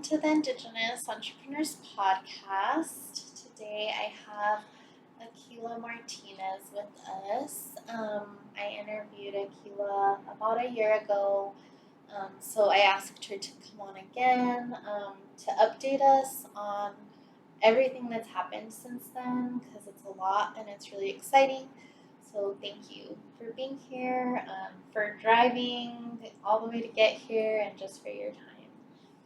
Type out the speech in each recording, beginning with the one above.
to the Indigenous Entrepreneurs Podcast. Today I have Akilah Martinez with us. I interviewed Akilah about a year ago, so I asked her to come on again to update us on everything that's happened since then, because it's a lot and it's really exciting. So thank you for being here, for driving all the way to get here, and just for your time.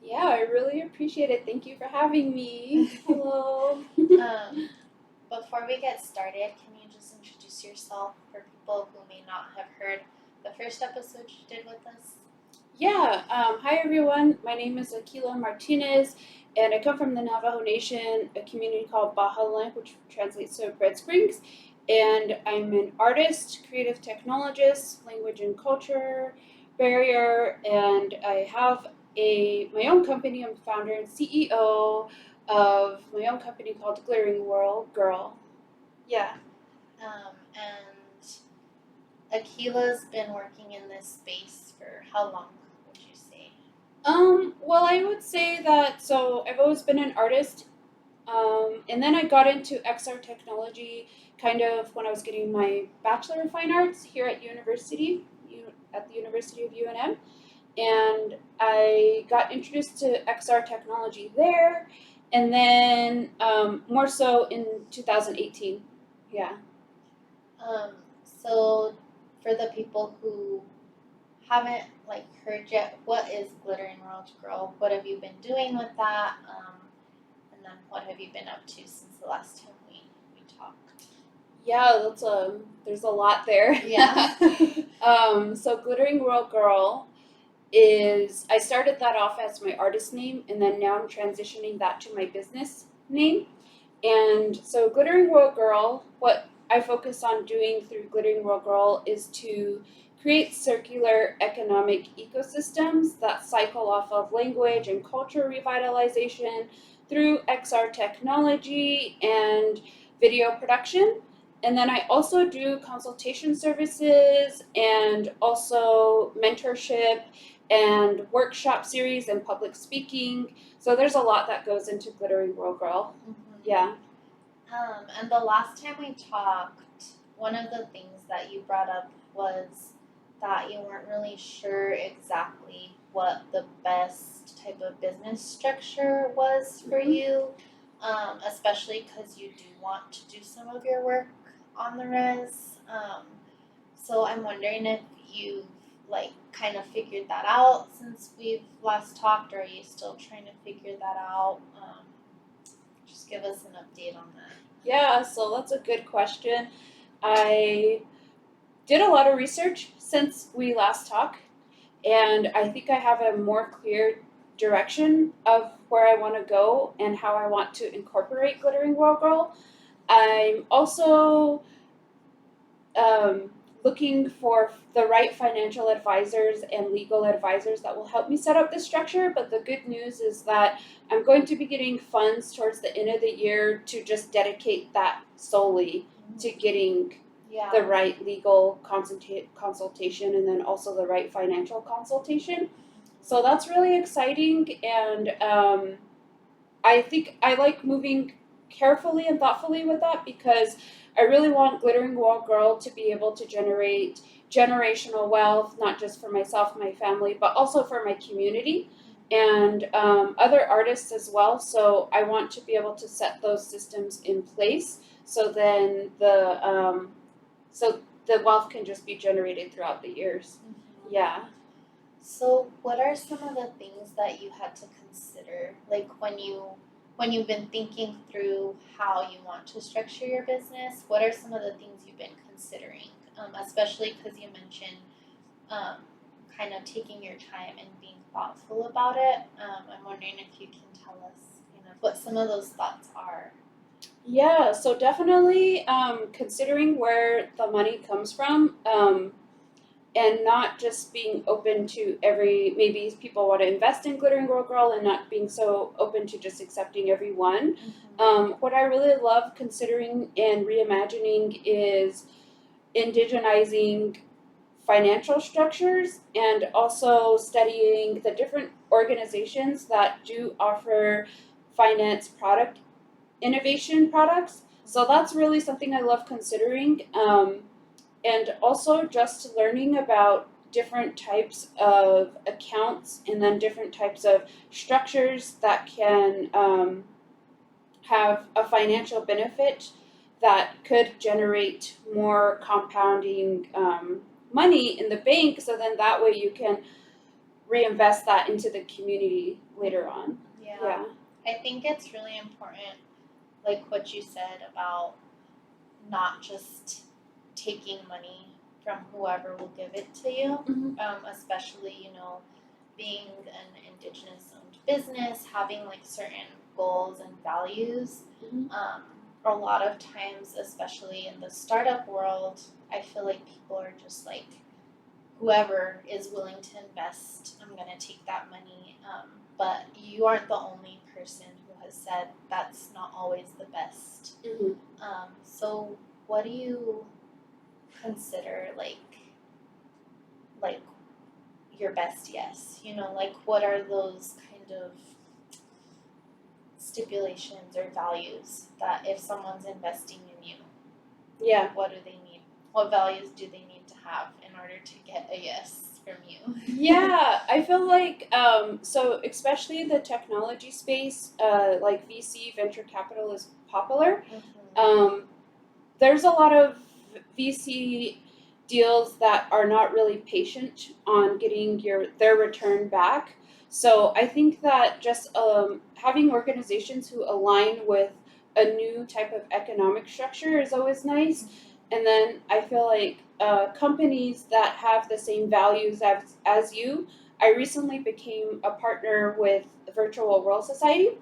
Yeah, I really appreciate it. Thank you for having me. Hello. Before we get started, can you just introduce yourself for people who may not have heard the first episode you did with us? Yeah, hi everyone. My name is Akilah Martinez, and I come from the Navajo Nation, a community called Baja, which translates to Red Springs. And I'm an artist, creative technologist, language and culture barrier, and I have my own company. I'm founder and CEO of my own company called Glittering World Girl. Yeah. And Akilah's been working in this space for how long, would you say? Well, I would say that, so I've always been an artist, and then I got into XR technology kind of when I was getting my Bachelor of Fine Arts here at the University of UNM, and I got introduced to XR technology there, and then more so in 2018. Yeah. So for the people who haven't heard yet, what is Glittering World Girl? What have you been doing with that? And then what have you been up to since the last time we talked? Yeah, there's a lot there. Yeah. So Glittering World Girl I started that off as my artist name, and then now I'm transitioning that to my business name. And so Glittering World Girl, what I focus on doing through Glittering World Girl is to create circular economic ecosystems that cycle off of language and culture revitalization through XR technology and video production. And then I also do consultation services and also mentorship and workshop series and public speaking. So there's a lot that goes into Glittering World Girl. Mm-hmm. Yeah. And the last time we talked, one of the things that you brought up was that you weren't really sure exactly what the best type of business structure was for you, especially because you do want to do some of your work on the res. So I'm wondering if you've kind of figured that out since we've last talked, or are you still trying to figure that out? Just give us an update on that. Yeah, so that's a good question. I did a lot of research since we last talked, and I think I have a more clear direction of where I want to go and how I want to incorporate Glittering World Girl. I'm also looking for the right financial advisors and legal advisors that will help me set up this structure. But the good news is that I'm going to be getting funds towards the end of the year to just dedicate that solely to getting the right legal consultation and then also the right financial consultation. So that's really exciting, and I think I like moving carefully and thoughtfully with that because I really want Glittering World Girl to be able to generate generational wealth, not just for myself and my family, but also for my community and other artists as well. So I want to be able to set those systems in place so then the wealth can just be generated throughout the years. Mm-hmm. Yeah. So what are some of the things that you had to consider, when you've been thinking through how you want to structure your business? What are some of the things you've been considering, especially because you mentioned kind of taking your time and being thoughtful about it? I'm wondering if you can tell us what some of those thoughts are. Yeah, so definitely considering where the money comes from, and not just being open to maybe people want to invest in Glittering World Girl and not being so open to just accepting everyone. Mm-hmm. What I really love considering and reimagining is indigenizing financial structures and also studying the different organizations that do offer finance product innovation products. So that's really something I love considering. And also just learning about different types of accounts and then different types of structures that can have a financial benefit that could generate more compounding money in the bank, so then that way you can reinvest that into the community later on. Yeah. I think it's really important, like what you said about not just taking money from whoever will give it to you, especially, you know, being an Indigenous owned business, having like certain goals and values. A lot of times, especially in the startup world, I feel like people are just like, whoever is willing to invest, I'm going to take that money. But you aren't the only person who has said that's not always the best. So what do you consider like your best yes? You know, like what are those kind of stipulations or values that if someone's investing in you, what do they need? What values do they need to have in order to get a yes from you? Yeah, I feel like so especially in the technology space, like VC venture capital is popular. There's a lot of VC deals that are not really patient on getting their return back. So I think that just having organizations who align with a new type of economic structure is always nice. And then I feel like companies that have the same values as you. I recently became a partner with the Virtual World Society.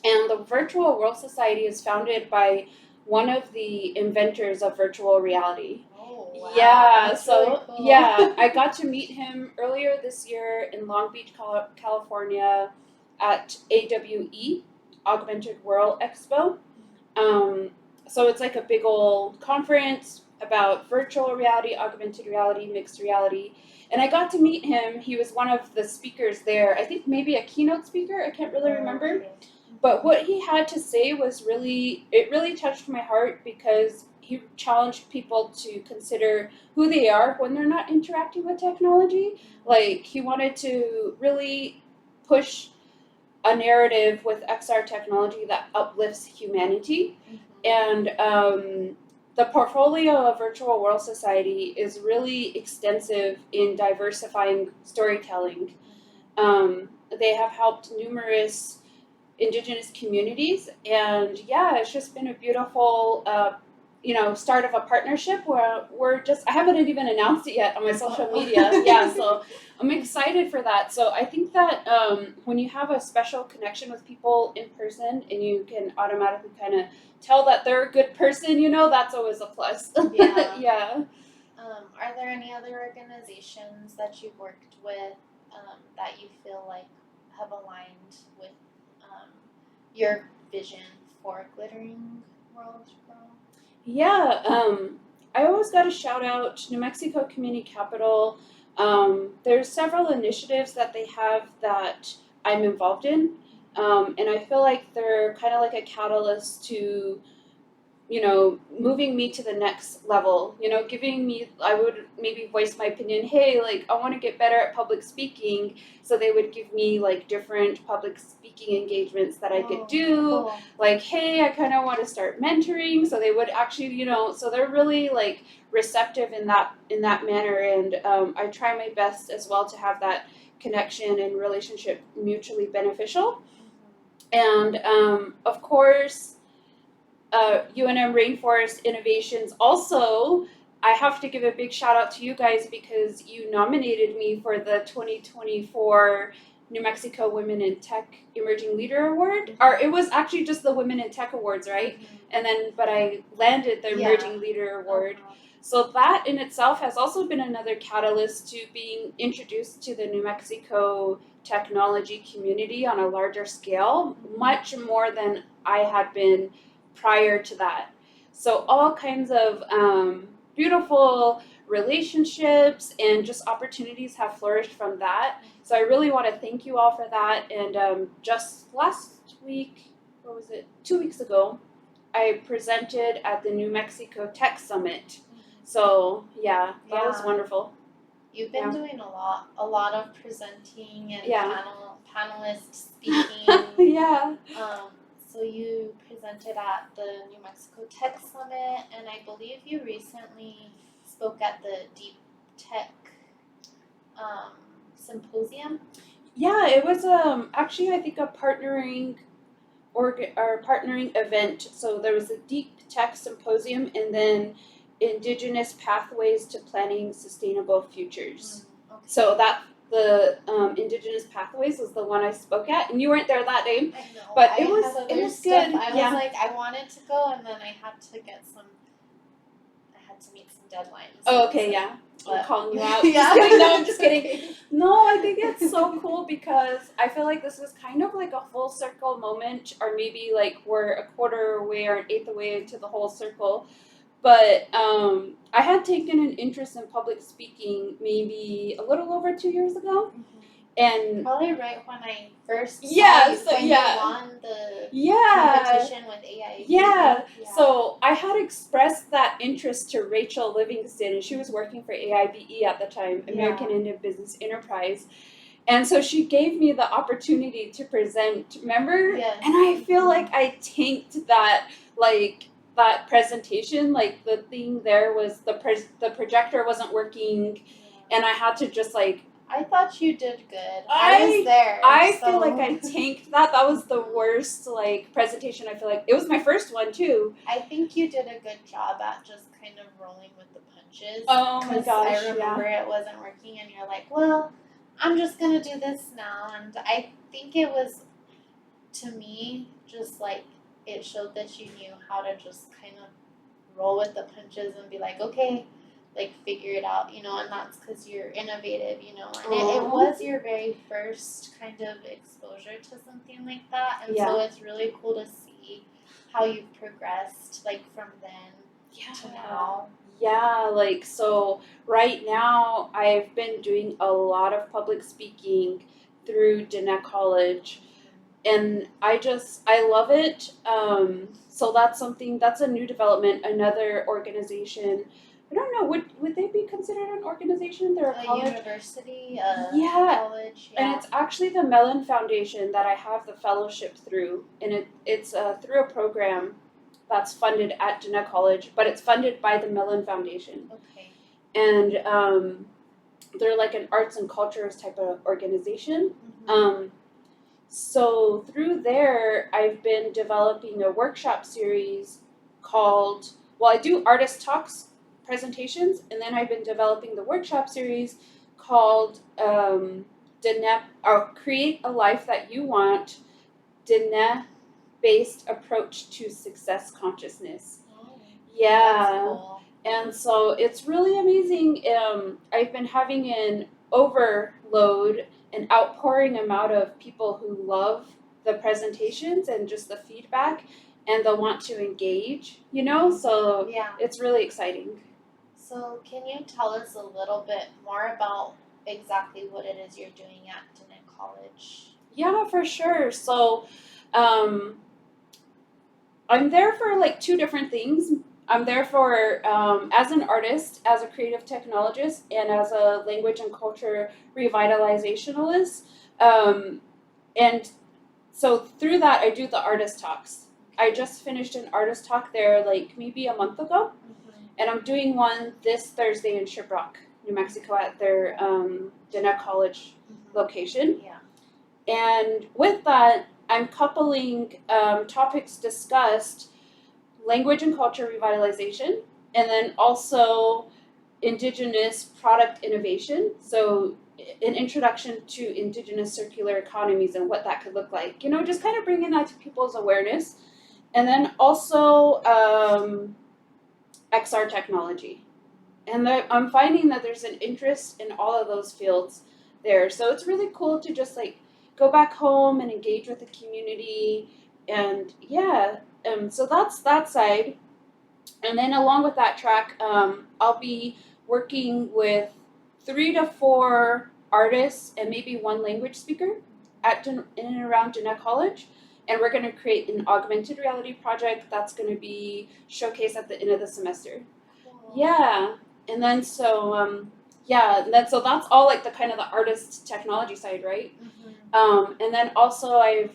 And the Virtual World Society is founded by one of the inventors of virtual reality. Oh, wow. Yeah, that's so really cool. yeah, I got to meet him earlier this year in Long Beach, California at AWE, Augmented World Expo. So it's like a big old conference about virtual reality, augmented reality, mixed reality. And I got to meet him. He was one of the speakers there. I think maybe a keynote speaker. I can't really remember. Okay. But what he had to say was it really touched my heart because he challenged people to consider who they are when they're not interacting with technology. Like, he wanted to really push a narrative with XR technology that uplifts humanity. And the portfolio of Virtual World Society is really extensive in diversifying storytelling. They have helped numerous Indigenous communities, and yeah, it's just been a beautiful start of a partnership where I haven't even announced it yet on my social media. Yeah, so I'm excited for that. So I think that when you have a special connection with people in person and you can automatically kind of tell that they're a good person, that's always a plus. Yeah. Yeah. Are there any other organizations that you've worked with that you feel like have aligned with your vision for a glittering world, bro? Yeah, I always got to shout out New Mexico Community Capital. There's several initiatives that they have that I'm involved in, and I feel like they're kind of like a catalyst to, moving me to the next level, giving me, I would maybe voice my opinion, hey, like, I want to get better at public speaking, so they would give me, like, different public speaking engagements that I could do, Cool. like, hey, I kind of want to start mentoring, so they would actually, so they're really, like, receptive in that manner, and I try my best as well to have that connection and relationship mutually beneficial. And, of course, UNM Rainforest Innovations. Also, I have to give a big shout out to you guys because you nominated me for the 2024 New Mexico Women in Tech Emerging Leader Award. Or it was actually just the Women in Tech Awards, right? And then, but I landed the Emerging Leader Award. So that in itself has also been another catalyst to being introduced to the New Mexico technology community on a larger scale, much more than I had been prior to that. So all kinds of beautiful relationships and just opportunities have flourished from that. So I really want to thank you all for that. And just last week, 2 weeks ago, I presented at the New Mexico Tech Summit. So that was wonderful. You've been doing a lot of presenting and panelist speaking. So you presented at the New Mexico Tech Summit, and I believe you recently spoke at the Deep Tech Symposium. Yeah, it was actually I think a partnering event. So there was a Deep Tech Symposium, and then Indigenous Pathways to Planning Sustainable Futures. Okay. So that the Indigenous Pathways was the one I spoke at, and you weren't there that day. I know, but it was good. I was like, I wanted to go, and then I had to meet some deadlines. Oh, okay, yeah. I'm calling you out. Yeah. Just kidding. No, I'm just kidding. No, I think it's so cool because I feel like this is kind of like a full circle moment, or maybe like we're a quarter way or an eighth away into the whole circle. But I had taken an interest in public speaking maybe a little over 2 years ago. And probably right when I first saw you won the competition with AIB. Yeah. So I had expressed that interest to Rachel Livingston, and she was working for AIBE at the time, American Indian Business Enterprise. And so she gave me the opportunity to present, remember? Yes. And I feel like I tanked that presentation. Like the thing there was the projector wasn't working, and I had to just like. I thought you did good. I was there. Feel like I tanked that. That was the worst like presentation. I feel like it was my first one too. I think you did a good job at just kind of rolling with the punches. Oh my gosh! I remember it wasn't working, and you're like, "Well, I'm just gonna do this now." And I think it was, to me, just like it showed that you knew how to just kind of roll with the punches and be like, "Okay." Like figure it out, and that's because you're innovative, and it was your very first kind of exposure to something like that, and so it's really cool to see how you've progressed, like from then to now. Yeah, like so right now I've been doing a lot of public speaking through Diné College, and I love it. So that's a new development, another organization. I don't know, would they be considered an organization? They're a college? University, college. And it's actually the Mellon Foundation that I have the fellowship through. And it's through a program that's funded at Diné College, but it's funded by the Mellon Foundation. Okay. And they're like an arts and cultures type of organization. Mm-hmm. So through there, I've been developing a workshop series called, I do artist talks, presentations, and then I've been developing the workshop series called Create a Life That You Want, Diné-based Approach to Success Consciousness. That's cool. And so it's really amazing. I've been having an overload, an outpouring amount of people who love the presentations and just the feedback, and they'll want to engage, so it's really exciting. So can you tell us a little bit more about exactly what it is you're doing at Diné College? Yeah, for sure. So I'm there for like two different things. I'm there for as an artist, as a creative technologist, and as a language and culture revitalizationalist. And so through that, I do the artist talks. I just finished an artist talk there like maybe a month ago. And I'm doing one this Thursday in Shiprock, New Mexico, at their Diné College location. Yeah. And with that, I'm coupling topics discussed, language and culture revitalization, and then also Indigenous product innovation. So an introduction to Indigenous circular economies and what that could look like. Just kind of bringing that to people's awareness. And then also XR technology. And I'm finding that there's an interest in all of those fields there. So it's really cool to just like go back home and engage with the community. And so that's that side. And then along with that track, I'll be working with 3 to 4 artists and maybe 1 language speaker in and around Jeanette College. And we're going to create an augmented reality project that's going to be showcased at the end of the semester. Cool. Yeah. And then so that's all like the kind of the artist technology side, right? And then also I've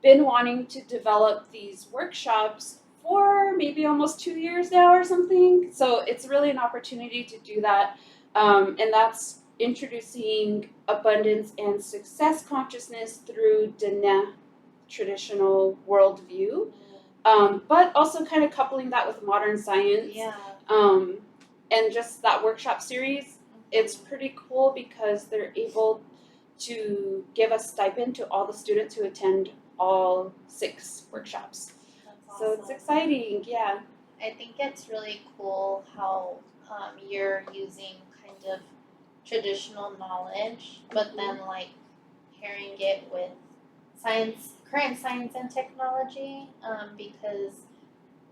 been wanting to develop these workshops for maybe almost 2 years now or something. So it's really an opportunity to do that. And that's introducing abundance and success consciousness through Dene traditional worldview, but also kind of coupling that with modern science. Yeah. And just that workshop series, it's pretty cool because they're able to give a stipend to all the students who attend all 6 workshops. That's So awesome. it's exciting, yeah. I think it's really cool how you're using kind of traditional knowledge, but then like pairing it with current science and technology, because,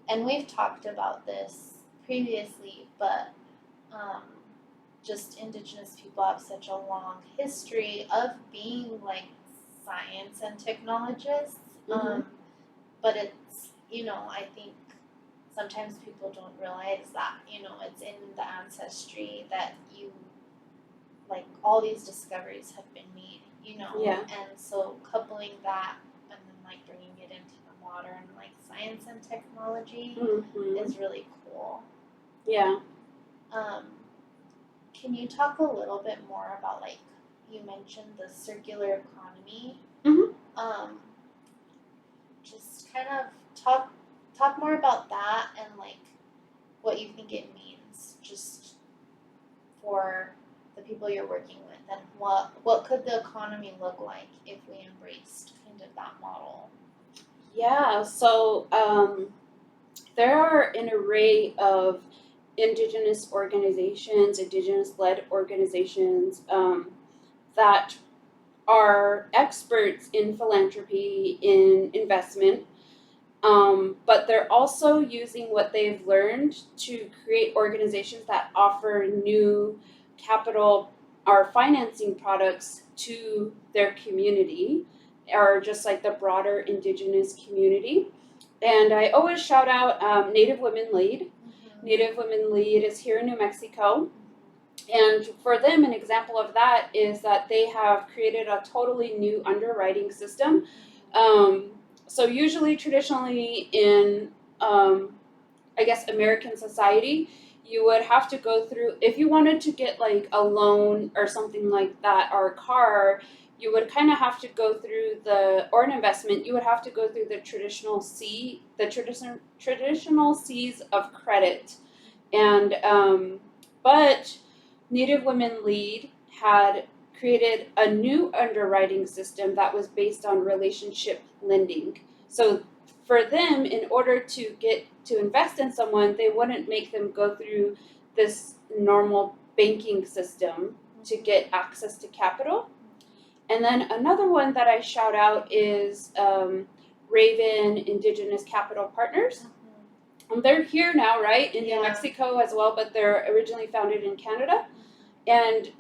and we've talked about this previously, but just Indigenous people have such a long history of being like science and technologists, but it's, I think sometimes people don't realize that, it's in the ancestry that like all these discoveries have been made, Yeah. and so coupling that and then like bringing it into the modern like science and technology is really cool. Yeah. Can you talk a little bit more about, like, you mentioned the circular economy? Just kind of talk more about that and like what you think it means just for the people you're working with, and what could the economy look like if we embraced kind of that model? Yeah, so there are an array of Indigenous organizations, Indigenous-led organizations that are experts in philanthropy, in investment, but they're also using what they've learned to create organizations that offer new capital or financing products to their community, or just like the broader Indigenous community. And I always shout out Native Women Lead. Native Women Lead is here in New Mexico. And for them, an example of that is that they have created a totally new underwriting system. So usually, traditionally in, American society, you would have to go through, if you wanted to get like a loan or something like that, or a car, you would kind of have to go through or an investment, you would have to go through the traditional C's of credit. And, but Native Women Lead had created a new underwriting system that was based on relationship lending. So for them, in order to get to invest in someone, they wouldn't make them go through this normal banking system to get access to capital. And then another one that I shout out is Raven Indigenous Capital Partners. They're here now, right, in New Mexico as well, but they're originally founded in Canada. And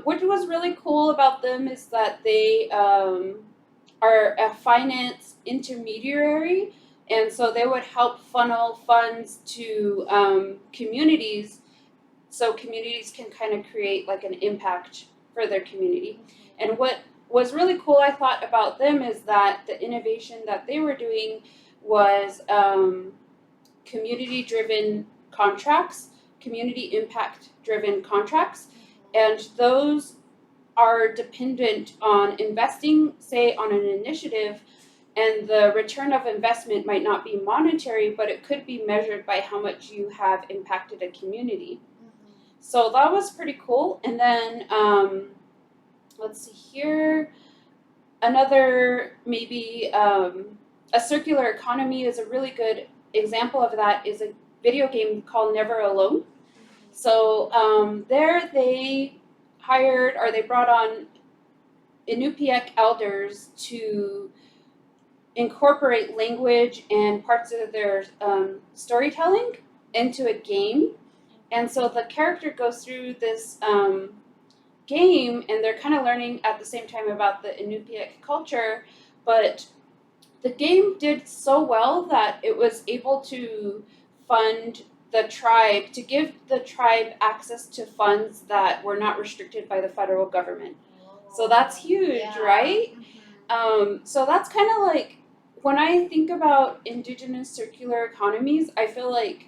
what was really cool about them is that they are a finance intermediary, and so they would help funnel funds to communities, so communities can kind of create like an impact for their community. And what was really cool, I thought, about them is that the innovation that they were doing was community-driven contracts, community impact-driven contracts, and those are dependent on investing, say, on an initiative, and the return of investment might not be monetary, but it could be measured by how much you have impacted a community. So that was pretty cool. And then, let's see here, another maybe a circular economy is a really good example of that is a video game called Never Alone. So there they hired, or they brought on Inupiaq elders to incorporate language and parts of their storytelling into a game. And so the character goes through this game, and they're kind of learning at the same time about the Inupiaq culture, but the game did so well that it was able to fund the tribe, to give the tribe access to funds that were not restricted by the federal government. So that's huge, Yeah. right? So that's kind of like, when I think about indigenous circular economies, I feel like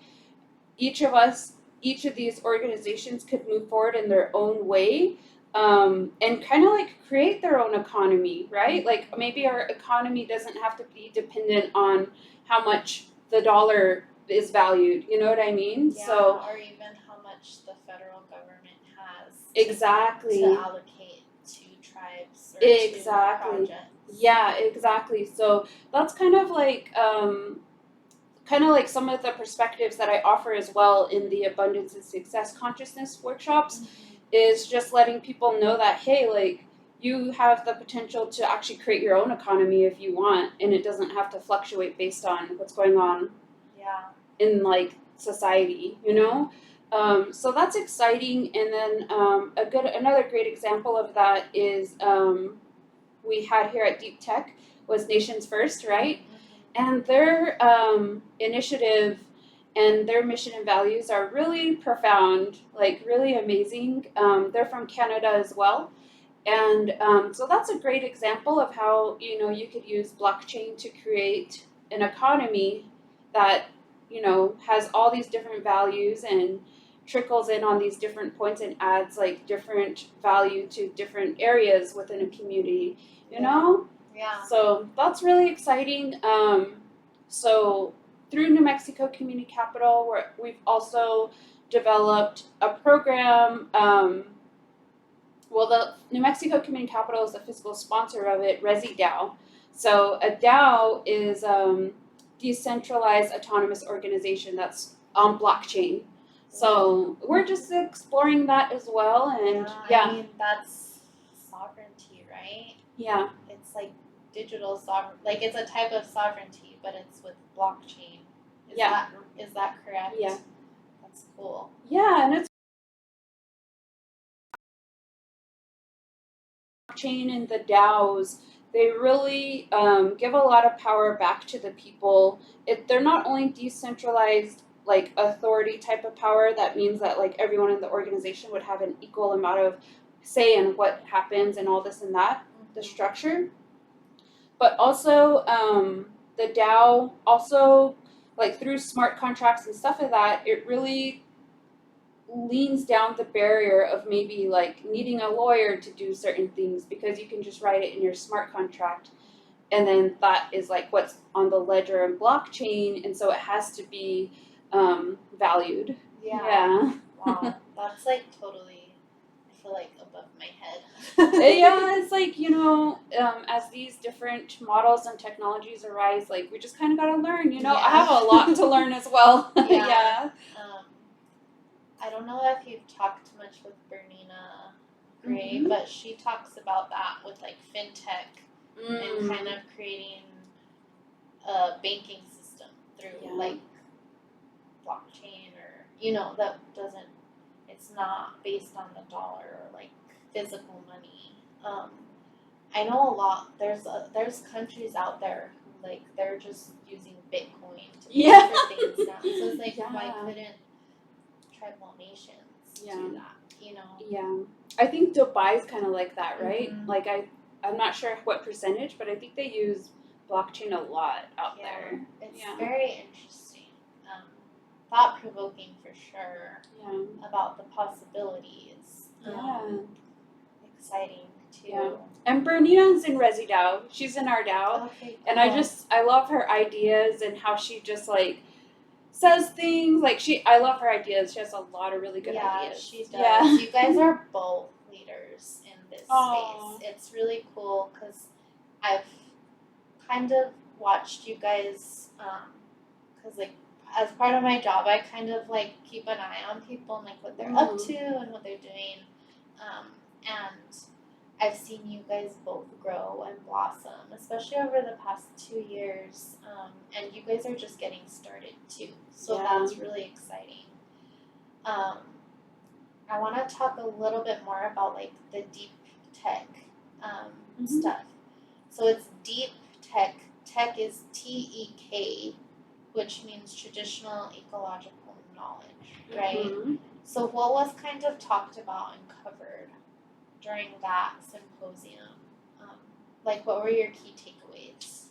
each of these organizations could move forward in their own way, and kind of like create their own economy, right? Like maybe our economy doesn't have to be dependent on how much the dollar is valued. You know what I mean? Yeah, So or even how much the federal government has exactly. to allocate to tribes or Exactly. to projects. Yeah, exactly. So that's kind of like some of the perspectives that I offer as well in the Abundance and Success Consciousness workshops, is just letting people know that, hey, like, you have the potential to actually create your own economy if you want, and it doesn't have to fluctuate based on what's going on in like society, you know. So that's exciting. And then another great example of that is we had here at Deep Tech was Nations First, right? And their initiative and their mission and values are really profound, like really amazing. They're from Canada as well. And so that's a great example of how, you could use blockchain to create an economy that, has all these different values and trickles in on these different points and adds like different value to different areas within a community, you know? Yeah. So that's really exciting. So through New Mexico Community Capital, we've also developed a program. The New Mexico Community Capital is the fiscal sponsor of it, ResiDAO. So a DAO is decentralized autonomous organization that's on blockchain. So we're just exploring that as well, and I mean, that's sovereignty, right? Yeah. It's like digital sovereignty, like it's a type of sovereignty, but it's with blockchain. Is that correct? Yeah. That's cool. Yeah, and it's blockchain and the DAOs. They really give a lot of power back to the people. They're not only decentralized, like authority type of power. That means that like everyone in the organization would have an equal amount of say in what happens and all this and that, the structure. But also the DAO also, like through smart contracts and stuff like that, it really leans down the barrier of maybe like needing a lawyer to do certain things, because you can just write it in your smart contract, and then that is like what's on the ledger and blockchain, and so it has to be valued. Yeah. Wow, that's like totally, I feel like above my head. Yeah, it's like, as these different models and technologies arise, like we just kind of got to learn, Yeah. I have a lot to learn as well. Yeah. I don't know if you've talked much with Bernina Gray, but she talks about that with like fintech and kind of creating a banking system through like blockchain, or that doesn't, it's not based on the dollar or like physical money. I know a lot. There's countries out there who like they're just using Bitcoin to pay for things now. So it's like, why couldn't tribal nations do that? Yeah, I think Dubai's kind of like that, right? Like I'm not sure what percentage, but I think they use blockchain a lot out there. It's very interesting, thought-provoking for sure. About the possibilities. Exciting too. Yeah. And Bernina's in ResiDAO. She's in our DAO. Okay, cool. And I love her ideas and how she just like says things. Like I love her ideas. She has a lot of really good ideas. She does. Yeah. You guys are both leaders in this space. It's really cool because I've kind of watched you guys, because like as part of my job, I kind of like keep an eye on people and like what they're up to and what they're doing. And I've seen you guys both grow and blossom, especially over the past 2 years. And you guys are just getting started too. So that's really exciting. I want to talk a little bit more about like the deep tech stuff. So it's deep tech. Tech is TEK, which means traditional ecological knowledge, right? Mm-hmm. So what was kind of talked about and covered during that symposium? Like, what were your key takeaways?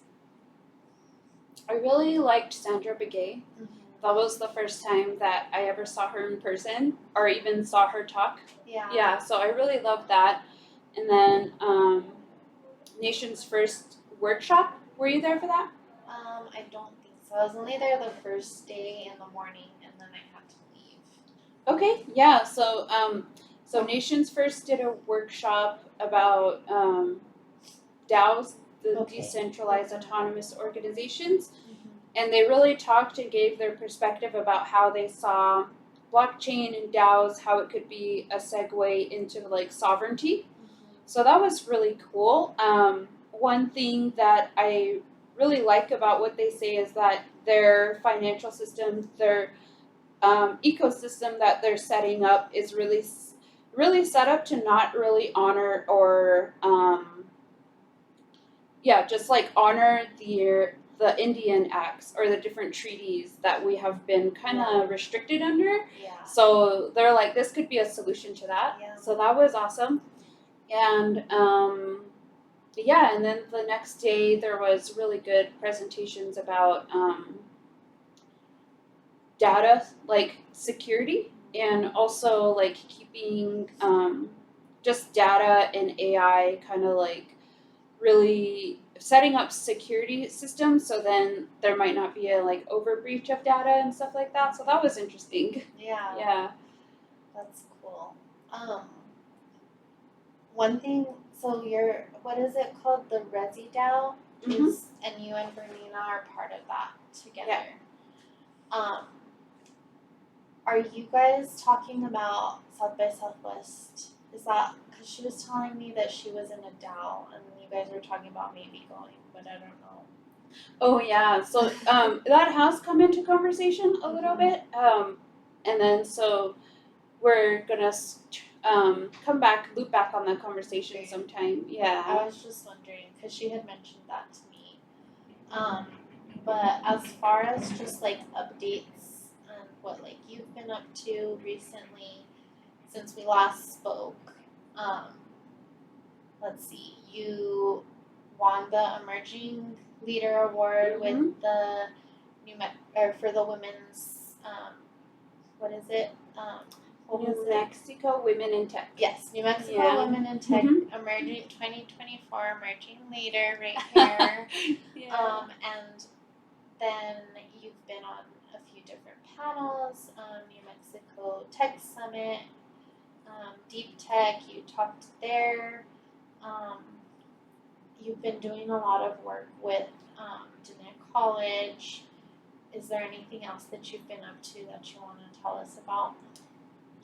I really liked Sandra Begay. Mm-hmm. That was the first time that I ever saw her in person or even saw her talk. Yeah, so I really loved that. And then Nation's First workshop. Were you there for that? I don't think so. I was only there the first day in the morning, and then I had to leave. Okay, yeah. So Nation's First did a workshop about DAOs, the decentralized autonomous organizations, and they really talked and gave their perspective about how they saw blockchain and DAOs, how it could be a segue into like sovereignty. So that was really cool. One thing that I really like about what they say is that their financial system, their ecosystem that they're setting up is really set up to not really honor or just like honor the Indian acts or the different treaties that we have been kind of restricted under. Yeah. So they're like, this could be a solution to that. Yeah. So that was awesome. And and then the next day there was really good presentations about data, like security, and also like keeping just data and AI kind of like really setting up security systems so then there might not be a like overbreach of data and stuff like that. So that was interesting. Yeah. Yeah. That's cool. One thing, so what is it called? The Resi DAO? Mm-hmm. And you and Bernina are part of that together. Yeah. Are you guys talking about South by Southwest? Is that, because she was telling me that she was in a DAO and you guys were talking about maybe going, but I don't know. Oh yeah, so that has come into conversation a little bit, and then so we're gonna loop back on that conversation sometime. Yeah. I was just wondering because she had mentioned that to me. But as far as just like updates and what like you've been up to recently since we last spoke, let's see, you won the Emerging Leader Award with the for the women's what is it? New Mexico Women in Tech. Yes, New Mexico Women in Tech Emerging 2024 Emerging Leader right here. And then you've been on a few different panels, New Mexico Tech Summit, Deep Tech, you talked there. You've been doing a lot of work with Diné College. Is there anything else that you've been up to that you want to tell us about?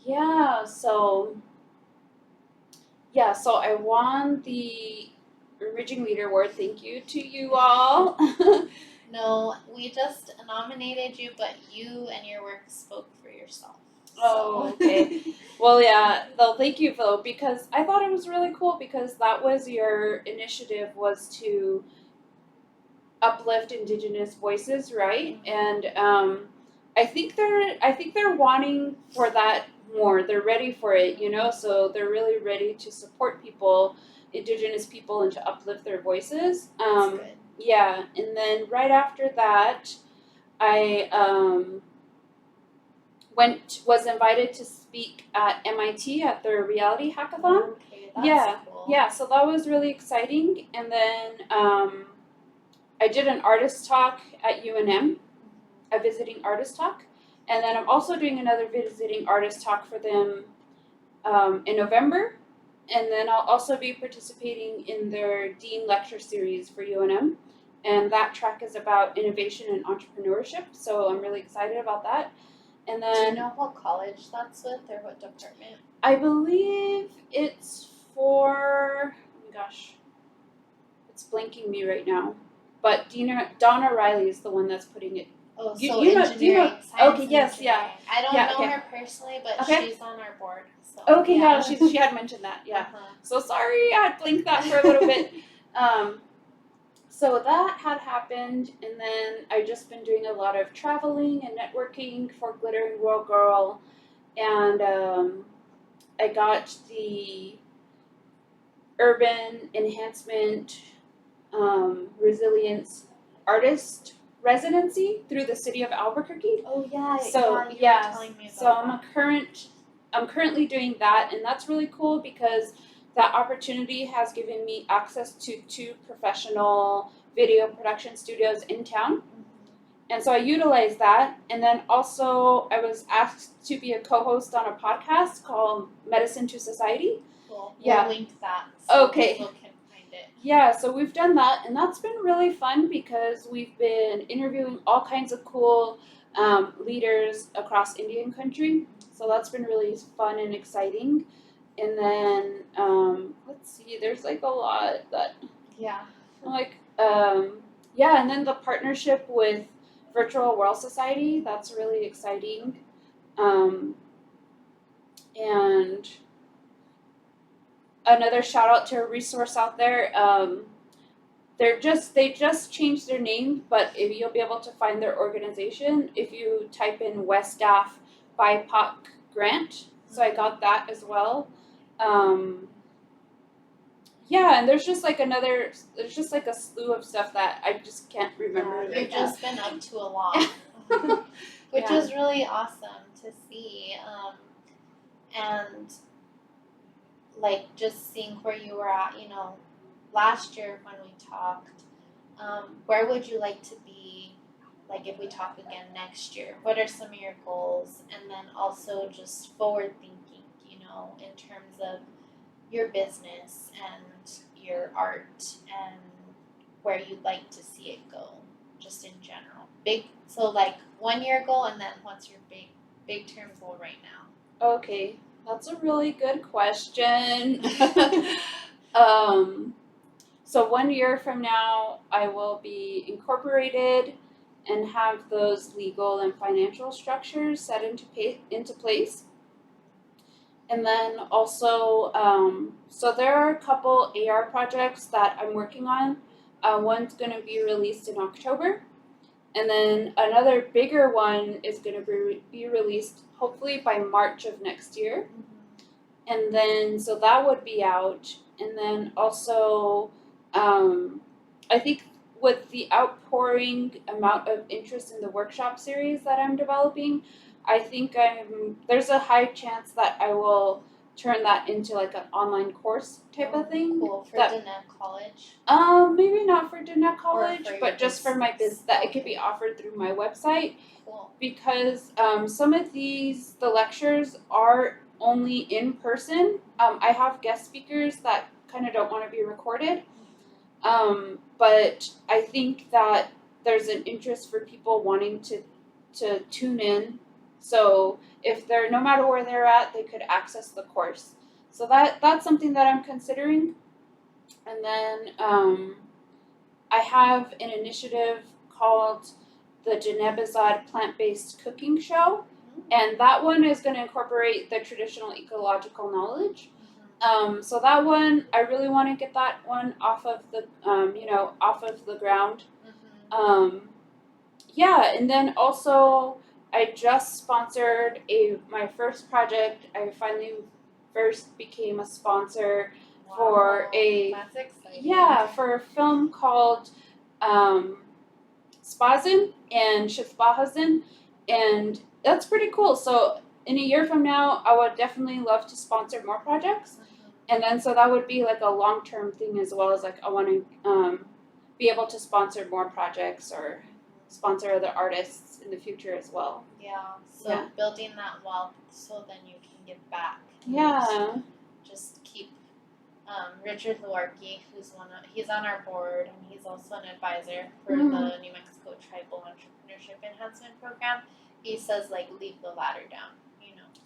Yeah, so I won the Emerging Leader Award. Thank you to you all. No, we just nominated you, but you and your work spoke for yourself. Oh, okay. Well, yeah, thank you, Phil, because I thought it was really cool because that was your initiative, was to uplift Indigenous voices, right? And I think they're wanting for that more. They're ready for it, so they're really ready to support people, Indigenous people, and to uplift their voices. That's good. Yeah, and then right after that, I was invited to speak at MIT at their reality hackathon. Okay, that's cool. Yeah, so that was really exciting. And then I did an artist talk at UNM, a visiting artist talk. And then I'm also doing another visiting artist talk for them in November. And then I'll also be participating in their Dean Lecture Series for UNM. And that track is about innovation and entrepreneurship. So I'm really excited about that. And then, do you know what college that's with or what department? I believe it's for, oh my gosh, it's blanking me right now. But Donna Riley is the one that's putting it Oh, You- so you know- engineering, do you know- science okay, and yes, yeah. engineering. I don't Yeah, know okay. her personally, but Okay. she's on our board. So Okay, yeah, she had mentioned that, yeah. Uh-huh. So sorry, I had blinked that for a little bit. So that had happened, and then I've just been doing a lot of traveling and networking for Glittering World Girl, and I got the Urban Enhancement Resilience Artist residency through the city of Albuquerque. Oh yeah. So you were yeah, telling me about so I'm that. I'm currently doing that, and that's really cool because that opportunity has given me access to 2 professional video production studios in town. And so I utilized that, and then also I was asked to be a co-host on a podcast called Medicine to Society. Cool. Yeah. We'll link that so Okay. people can find it. Yeah, so we've done that, and that's been really fun because we've been interviewing all kinds of cool leaders across Indian country. So that's been really fun and exciting. And then let's see, there's like a lot that Yeah. like yeah, and then the partnership with Virtual World Society, that's really exciting. And another shout out to a resource out there. They just changed their name, but if you'll be able to find their organization if you type in WestAF BIPOC grant. So I got that as well. Yeah, and there's just like a slew of stuff that I just can't remember. Yeah, right you've now. just been up to a lot, which Yeah. is really awesome to see. And like just seeing where you were at, last year when we talked, where would you like to be, like if we talk again next year? What are some of your goals? And then also just forward thinking, in terms of your business and your art and where you'd like to see it go, just in general. So like 1 year goal, and then what's your big term goal right now? Okay, that's a really good question. So 1 year from now, I will be incorporated and have those legal and financial structures set into place. And then also, so there are a couple AR projects that I'm working on. One's going to be released in October. And then another bigger one is going to be released hopefully by March of next year. And then, so that would be out. And then also, I think with the outpouring amount of interest in the workshop series that I'm developing, I think there's a high chance that I will turn that into like an online course type of thing. Cool. For Diné College? Maybe not for Diné College, for but just for my business, that it could be offered through my website. Cool. Because some of the lectures are only in person. I have guest speakers that kind of don't want to be recorded. But I think that there's an interest for people wanting to tune in. So if they're, no matter where they're at, they could access the course. So that's something that I'm considering. And then I have an initiative called the Janebazad Plant-Based Cooking Show. And that one is going to incorporate the traditional ecological knowledge. So that one, I really want to get that one off of the, off of the ground. Yeah, and then also I just sponsored my first project. I finally first became a sponsor for that's exciting. for a film called Spazin and Shithbahazin, and that's pretty cool. So in a year from now, I would definitely love to sponsor more projects. And then so that would be like a long-term thing, as well as like I want to be able to sponsor more projects or sponsor other artists in the future as well. Yeah. So building that wealth so then you can give back. Yeah. Just keep Richard Luarke, he's on our board, and he's also an advisor for the New Mexico Tribal Entrepreneurship Enhancement Program. He says like leave the ladder down,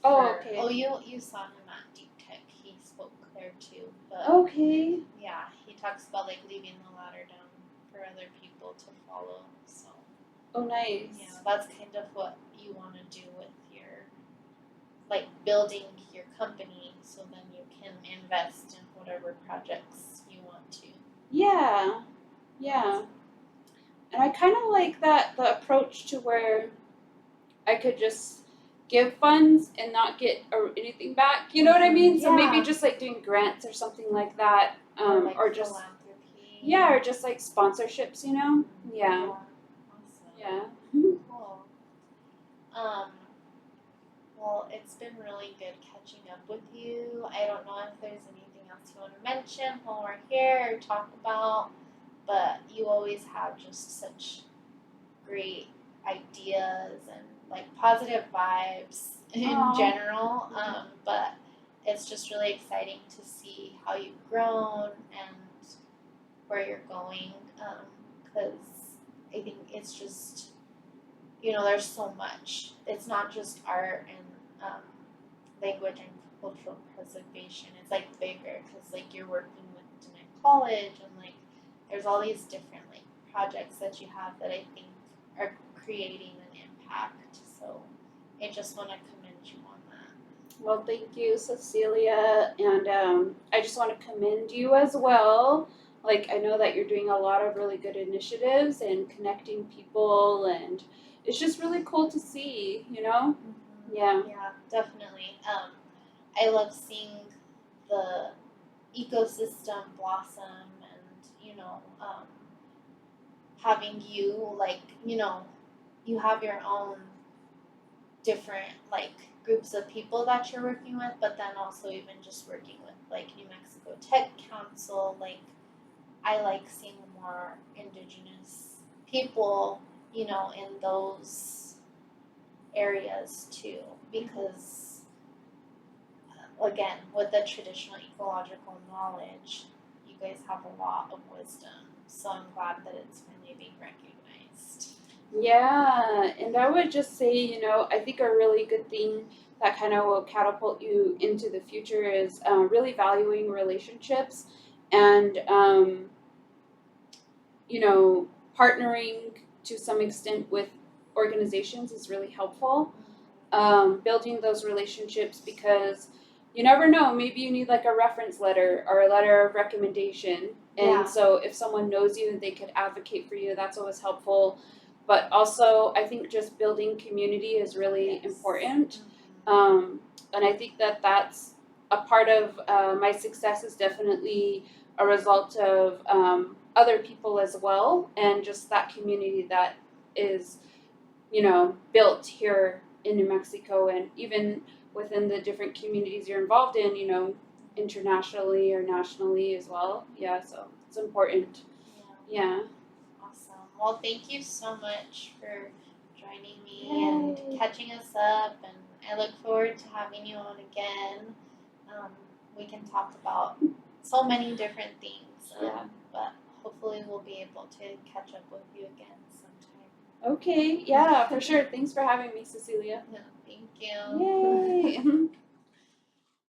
Okay. Oh, you saw him at Deep Tech. He spoke there too. But Okay. yeah, he talks about like leaving the ladder down for other people to follow. So Oh, nice. Yeah, that's kind of what you want to do with your, like, building your company, so then you can invest in whatever projects you want to. Yeah. Yeah. And I kind of like the approach to where I could just give funds and not get anything back. You know what I mean? So maybe Yeah. just like doing grants or something like that, Like or just philanthropy. or just like sponsorships. You know? Yeah. Awesome. Yeah. Cool. Well, it's been really good catching up with you. I don't know if there's anything else you want to mention while we're here or talk about, but you always have just such great ideas and like positive vibes in Aw. general. But it's just really exciting to see how you've grown and where you're going. Because I think it's just, there's so much. It's not just art and language and cultural preservation. It's like bigger because like you're working with Diné College and like there's all these different like projects that you have that I think are creating an impact. So I just want to commend you on that. Well, thank you, Cecilia, and I just want to commend you as well. Like, I know that you're doing a lot of really good initiatives and connecting people, and it's just really cool to see, you know? Yeah. Yeah, definitely. I love seeing the ecosystem blossom and, having you, like, you have your own different, like, groups of people that you're working with, but then also even just working with, like, New Mexico Tech Council. Like, I like seeing more Indigenous people, in those areas too, because again, with the traditional ecological knowledge, you guys have a lot of wisdom. So I'm glad that it's finally being recognized. Yeah, and I would just say, I think a really good thing that kind of will catapult you into the future is really valuing relationships and, partnering to some extent with organizations is really helpful. Building those relationships because you never know, maybe you need like a reference letter or a letter of recommendation. Yeah. And so if someone knows you and they could advocate for you, that's always helpful. But also, I think just building community is really important. And I think that that's a part of my success is definitely a result of other people as well, and just that community that is, built here in New Mexico, and even within the different communities you're involved in, internationally or nationally as well. Yeah, so it's important. Yeah. Awesome. Well, thank you so much for joining me Yay. and catching us up, and I look forward to having you on again. We can talk about so many different things, but hopefully we'll be able to catch up with you again sometime. Okay, yeah, for sure. Thanks for having me, Cecilia. Yeah, thank you. Yay.